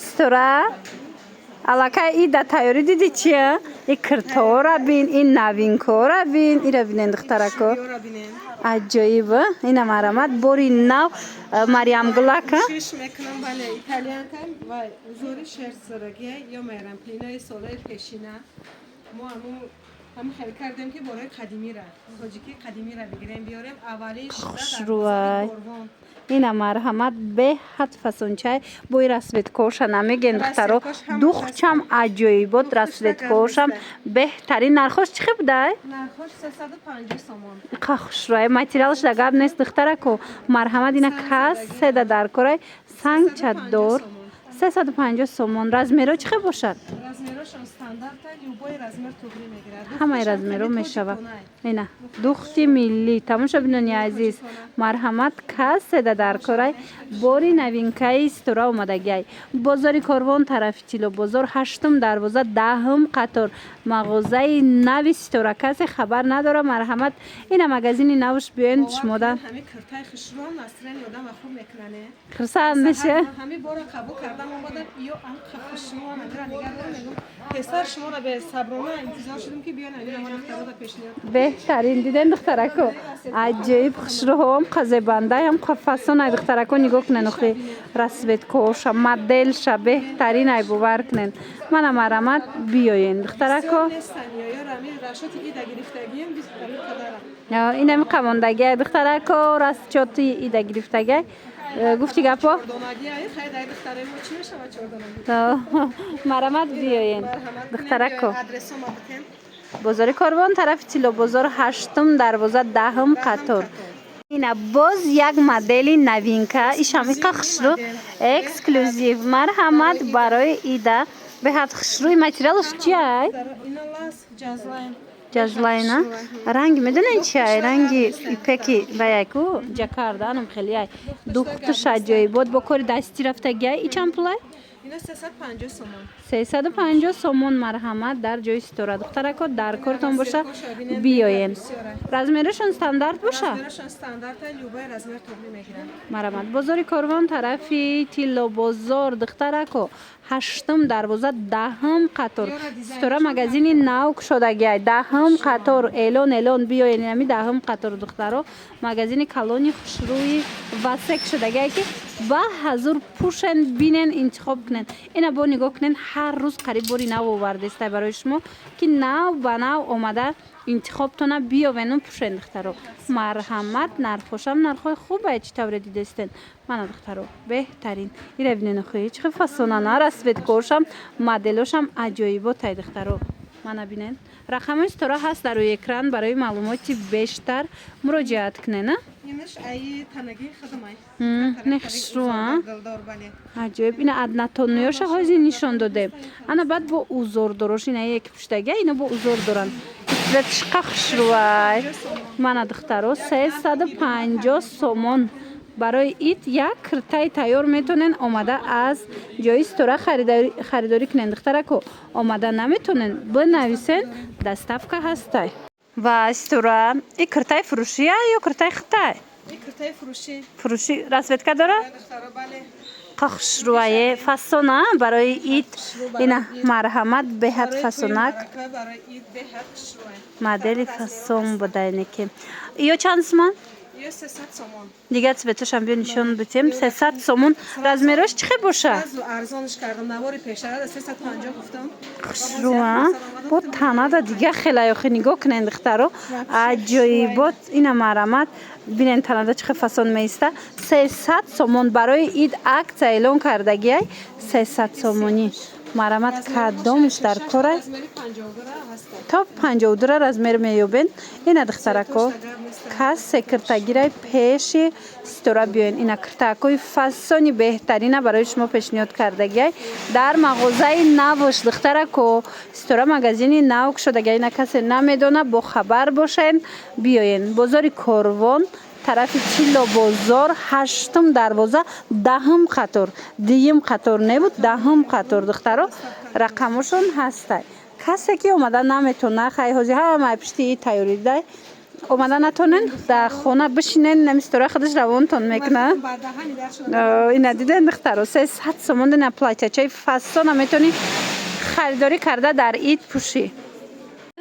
стора аллакай ида тайёрӣ диди чия и киртора бин и навинкора бин ира бинен духтарако аҷоиба ина марамад бори нав Мариамгулака шиш мекунам бале итальянка ва узори шерсраги ё мерам пинаи солаи пешина мо ҳам хел кардем ки бораи қадимира тоҷики қадимира бигирем биёрем аввалиш хушрӯай ина марҳамат беҳад фасончай бои расветкоша намеген духтаро духчам аҷоибот расветкошам беҳтарин нархош чӣ будай нархош 350 сомон қа хушрӯай материалш да гап нест духтарако марҳамат ина касседа дар корай сангчаддор 350 сомон размеро чӣ бошад размерошон стандарта любой размер туғри мегирад ҳамаи размеро мешавад ина духти миллӣ тамоша бинони азиз марҳамат касседа дар корай бори навинкаи стора омадагиай бозори корвон тарафи тилло бозор 8 дарвоза 10 қатор мағозаи нави стора касе хабар надора марҳамат ина магазини навш биёен шумода ҳами киртай хушрӯ насрен ёдам ва хуб мекунане хурсанд меша ҳами бора қабул кардам омадам ё ам хушрӯ надира нигар мегум песар шуморо бе саброна интизор шудем ки биён авин ама духтарода пешниҳод беҳтарин диден духтарако аҷоиб хушрӯҳоам қазебандаям фасонай духтарако нигоҳ кунен охи расветкоша моделша беҳтарин ай бовар кунен мана марамат биёен духтарако инами қамондагиай духтарако расчоти ида гирифтагиай гуфти гапо марамат биёен духтарако бозори корвон тарафи тилло бозор 8 дарвоза 10 қатор ина боз як модели новинка ишамиқа хушрӯ эксклюзив марҳамат барои ида беҳад хушрӯи материалш чиай ҷазлайна ранги медонен чиай ранги ипеки баяку ҷакарданам хелиай духтуш аҷоибот бо кори дастӣ рафтагиай и чанд пулай 350 сомон марҳамат дар ҷои стора духтарако дар кортон боша биёен размерашон стандарт боша марҳамат бозори корвон тарафи тилло бозор духтарако 8 дарвоза 10 қатор стора магазини нав кушодагиай 10 қатор элон биёен инами 10 қатор духтаро магазини калони хушрӯи васек шудагиай ки ба ҳазур пушен бинен интихоб кунен ина бо нигоҳ кунен ҳар рӯз қариб бори нав овардестай барои шумо ки нав ба нав омада интихобтона биёвену пушен духтаро марҳамат нархошам нархои хубай чӣ тавре дидестен мана духтаро беҳтарин ира бинен охи чӣ фасонана расветкошам моделошам аҷоиботай духтаро мана бинен рақамои стора ҳаст дар рӯи экран барои маълумоти бештар муроҷиат кунена нехушрӯа аҷоиб ина аднатонноёша ҳози нишон додем ана баъд бо узордорош ина яке пуштагия ина бо узор доран ветшқа хушрӯай мана духтаро 350 сомон барои ит як киртай тайёр метонен омада аз ҷои стора харидорӣ кунен духтарако омада наметонен бинависен доставка ҳастай ва стора и киртай фурӯшия ё киртай хитай фурӯшӣ расветка дора хушрӯае фасона барои ит ина марҳамат беҳад фасонак модели фасон будайнеки ё чанд сомон дига цветошам биё нишон битем 300 сомон размерош чӣ боша хушрӯа бо танада дига хелай охи нигоҳ кунен духтаро аҷоибот ина марамат бинен танада чӣ фасон меиста 300 сомон барои ид акция эълон кардагиай 300 сомонӣ марамат кадомш дар корай то 52 размер меёбен ина духтарако кассе киртагирай пеши стора биёен ина киртакои фасони беҳтарина барои шумо пешниҳод кардагиай дар мағозаи навш духтарако стора магазини нав кушодагиай ина касе намедона бо хабар бошен биёен бозори корвон тарафи тилло бозор 8 дарвоза 10 қатор 2 қатор небуд 10 қатор духтаро рақамошон ҳастай касе ки омада наметона хай ҳози ҳамаи пишти тайёридай اومدن نتونن در خونه بشینن نمیستوره خودش روانتون میکنه. بردهانی در شده این دیدن دخترو 300 سومون نه پلاتچای فسون میتونی خریداری کرده در عید پوشی.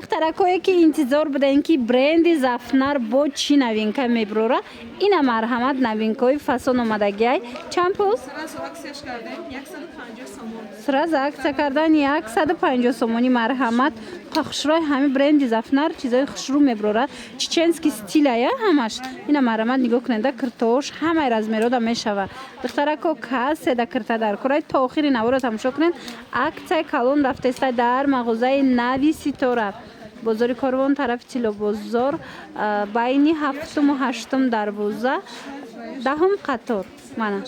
دخترکایی که انتظار بدن که برند زفنر با چی نوینکه میبروره این مرحمت نوینکای فسون اومدگی چند پول؟ سراز عکسش کردیم 150 سومون سراز عکس کردن 150 سومونی مرحمت پخشرای همه برند زفنر چیزای خوشرو میبروره چچنسکی استیلایه همش این مرحمت نگاه کننده کرتوش همه رزمیرودا میشوه دخترکو کاسه دا کرتا در کورای تا آخری نوارو تماشا کنن عکس کالون رفته است در مغازه نوی سیتورا بازار کاروان طرف تیلو بازار بینی هفتم و هشتم دروازه دهم قطار مانا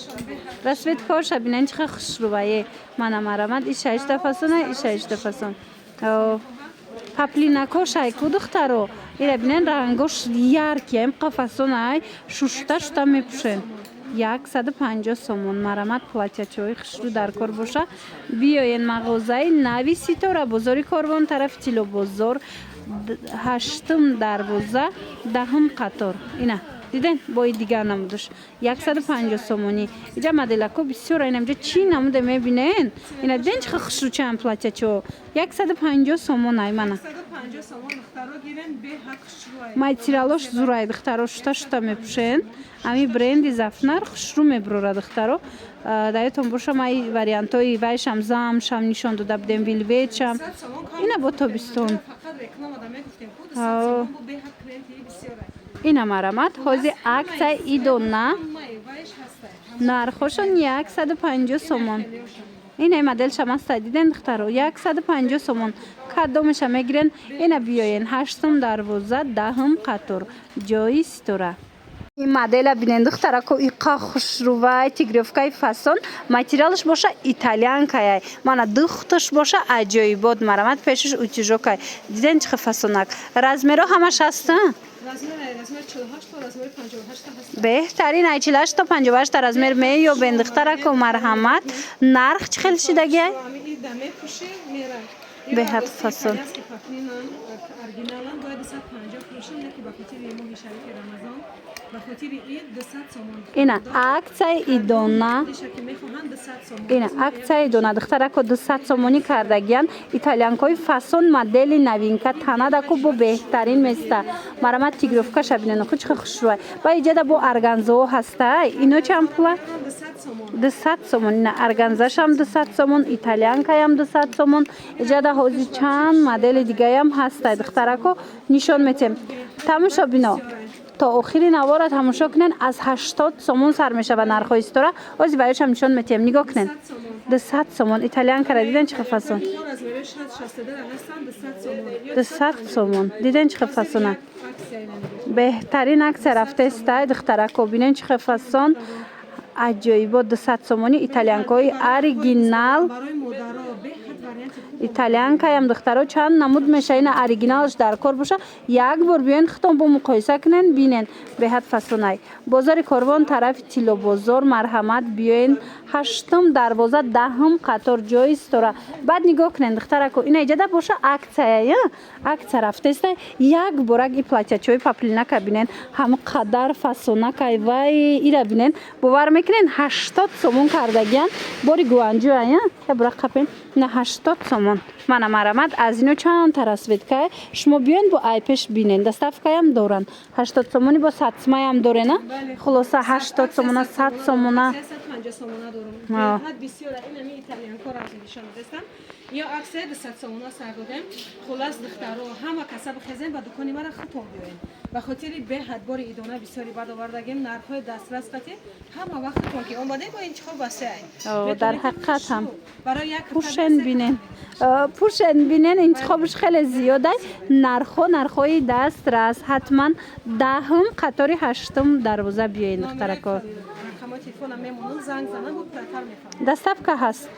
رسمت کار شبینن چه خوشروایه مانا مرامد ایش شایسته فسونه ایش شایسته فسون پاپلیناکو شایکو دخترو ایره بینن رنگوش یارکی ام قفسونه شوشتا شتا میپوشن 150 سومون مرامت پلاتچوی خوشرو در کار باشه بیاین مغازه نوی سیتورا بازاری کاروان طرف تیلو بازار هشتم دروازه دهم قطار اینا دیدن با دیگه نمودش 150 سومونی اینجا مدلکو بسیار اینجا چی نموده میبینین اینا دیدن چه خوشرو چند پلاتچو 150 سومون ایمانا 150 سومون دخترو گیرن به حق خوشروای مایتیرالوش زورای دخترو شتا میپوشن امی برند زفنر خوشرو میبروره دخترو دایتون باشه مای واریانتای وایش هم زم شم نشون داده بدم ویلویت شم اینا با تو بیستون فقط رکلام آدمه گفتیم خود 100 سومون به حق کرنتی بسیاره اینا مرامت حوزی عکس ایدونا نرخوشون 150 سومون اینه مدل شما دیدن دخترو 150 سومون کدومش میگیرن اینا بیاین هشتم دروازه دهم قطار جایی ستوره این مدل بینن دخترکو ایقا خوشروای تیگریفکای فسون ماتریالش باشه ایتالیان کای مانا دختش باشه عجایبات مرامت پیشش اوتیجو کای دیدن چه فسونک رزمیرو همش هستن رزمیر 48 تا رزمیر 58 هست بهترین 48 تا 58 تا رزمیر می یا بندخترکو مرحمت نرخ چه خیلی شدگی این دمه پوشه میره به هفت فسون ارگینالان باید 250 پوشه یکی با خاطر ماه شریف رمضان با خاطر عید 200 سومون اینا عکس ایدونا که میخوان 200 سومون اینا عکس ایدونا دخترکو 200 سومونی کردگیان ایتالیانکوی فسون مدل نوینکه تنادکو بو بهترین مسته مرامت تیگروفکا شبینن خود چه خوشروای با ایجاد بو ارگانزو هسته اینو چند پوله 200 سومون اینا ارگانزاش هم 200 سومون ایتالیانکای هم 200 سومون ایجاد حوزی چند مدل دیگه هم هسته دخترکو نشون میتیم تماشا بینا تا آخری نوارا تماشا کنن از 80 سومون سر میشه و نرخ استورا از برایش هم نشون میتیم نگاه کنن 200 سومون ایتالیان کرده دیدن چه فسون 200 سومون دیدن چه فسونه بهترین عکس رفته است دخترکو ببینن چه فسون عجایبا 200 سومونی ایتالیانکوی اورگینال ایتالیانکای هم دخترها چند نمود میشه این اورگینالش در کار باشه یک بار بیاین خودتون با مقایسه کنین ببینین به حد فسونای بازار کاروان طرف تیلو بازار مرحمت بیاین هشتم دروازه دهم قطار جای استورا بعد نگاه کنین دخترکو این ایجاده باشه عکس رفته است یک بارک این پلاتچوی پاپلینا ببینین هم قدر فسونکای وای ایرا ببینین باور میکنین 80 سومون کردگیان باری گوانجو یا برق کپین نه 80 سومون من مرامت از اینو چند ترسوید که شما بیاین با آیپش بینین دستافکای هم دارن 80 سومونی با ساتسمای هم داره نه خلاصه 80 سومونه 100 سومونه 350 سومونه دارم حد بسیار این ایتالیان کار از نشون دادم یا عکس 200 سومونه سر دادم خلاص دخترو همه کسب خزین با دکانی مرا خطا بیاین به خاطر به حد بار ایدونه بسیاری بعد آوردگیم نرخ‌های دسترس قطعی همه وقت تو که اومده با این چخو واسه در حقیقت هم برای یک پوشن بینن انتخابش خیلی زیاده نرخوی دسترس حتما دهم قطار هشتم دروازه بیاین دخترکو رقم تلفنم میمونن زنگ زنم و پرتر میفهم دستافکا هست